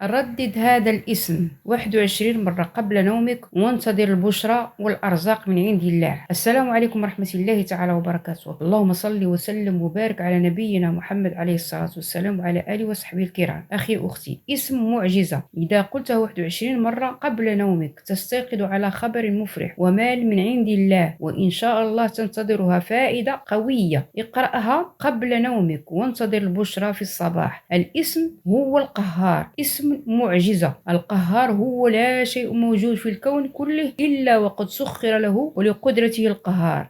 ردد هذا الاسم 21 مرة قبل نومك وانتظر البشرى والأرزاق من عند الله. السلام عليكم ورحمة الله تعالى وبركاته. اللهم صل وسلم وبارك على نبينا محمد عليه الصلاة والسلام وعلى آله وصحبه الكرام. أخي أختي، اسم معجزة إذا قلته 21 مرة قبل نومك تستيقظ على خبر مفرح ومال من عند الله، وإن شاء الله تنتظرها فائدة قوية. اقرأها قبل نومك وانتظر البشرى في الصباح. الاسم هو القهار، اسم معجزة. القهار هو لا شيء موجود في الكون كله إلا وقد سخر له ولقدرته القهار.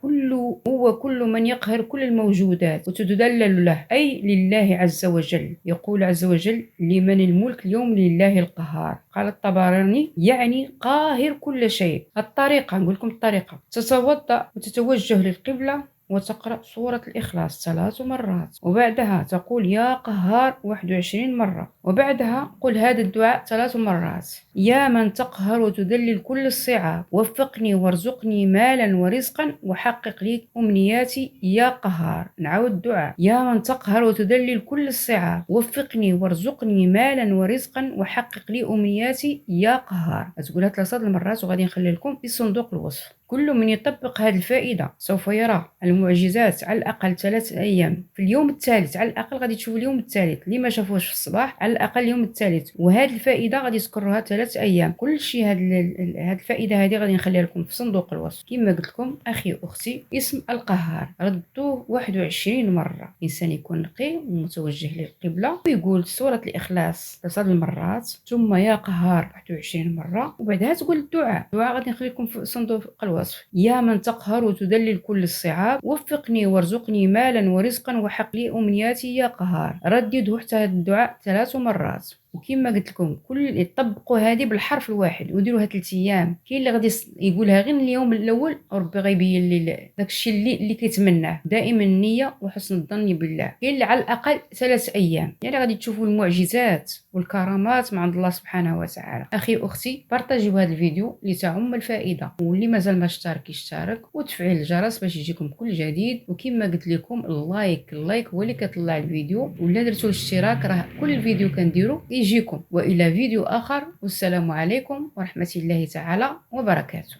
هو كل من يقهر كل الموجودات وتدلل له، أي لله عز وجل. يقول عز وجل: لمن الملك اليوم لله القهار. قال الطبراني يعني قاهر كل شيء. الطريقة، نقول لكم الطريقة: تتوضأ وتتوجه للقبلة وتقرأ سورة الإخلاص 3 مرات، وبعدها تقول يا قهار 21 مرة، وبعدها قل هذا الدعاء 3 مرات: يا من تقهر وتذلل كل الصعاب، وفقني وارزقني مالا ورزقا وحقق لي أمنياتي يا قهار. نعاود الدعاء: يا من تقهر وتذلل كل الصعاب، وفقني وارزقني مالا ورزقا وحقق لي أمنياتي يا قهار. تقولها 3 المرات وغادي نخلي لكم في صندوق الوصف. كل من يطبق هذه الفائدة سوف يرى المعجزات على الأقل 3 أيام. في اليوم الثالث على الأقل غادي تشوفوا اليوم الثالث، اللي ما شافوش في الصباح على الأقل اليوم الثالث. وهذه الفائدة غادي تكررها 3 أيام. كل شيء هذه الفائدة هذه غادي نخليها لكم في صندوق الوصف. كما قلت لكم أخي أختي، اسم القهار ردوه 21 مرة. الإنسان يكون نقي ومتوجه للقبلة ويقول سورة الإخلاص 3 المرات، ثم يا قهار 21 مرة، وبعدها تقول الدعاء غادي نخلي لكم في صندوق الوصف: يا من تقهر وتذلل كل الصعاب، وفقني وارزقني مالا ورزقا وحق لي أمنياتي يا قهار. رددوا حتى هذا الدعاء 3 مرات. وكما قلت لكم كل يطبقوا هذه بالحرف الواحد وديروها 3 ايام. كاين اللي غادي يقولها غير اليوم الاول وربي غيبين ليه داكشي اللي كيتمناه. دائما النيه وحسن الظن بالله. كاين اللي على الاقل 3 ايام، يعني غادي تشوفوا المعجزات والكرامات من عند الله سبحانه وتعالى. اخي اختي، بارطاجيو هذا الفيديو لتعم الفائده، واللي مازال ما اشترك يشترك وتفعيل الجرس باش يجيكم كل جديد. وكما قلت لكم اللايك هو اللي كيطلع الفيديو، ولا درتوا الاشتراك راه كل فيديو كنديرو يجيكم. وإلى فيديو آخر، والسلام عليكم ورحمة الله تعالى وبركاته.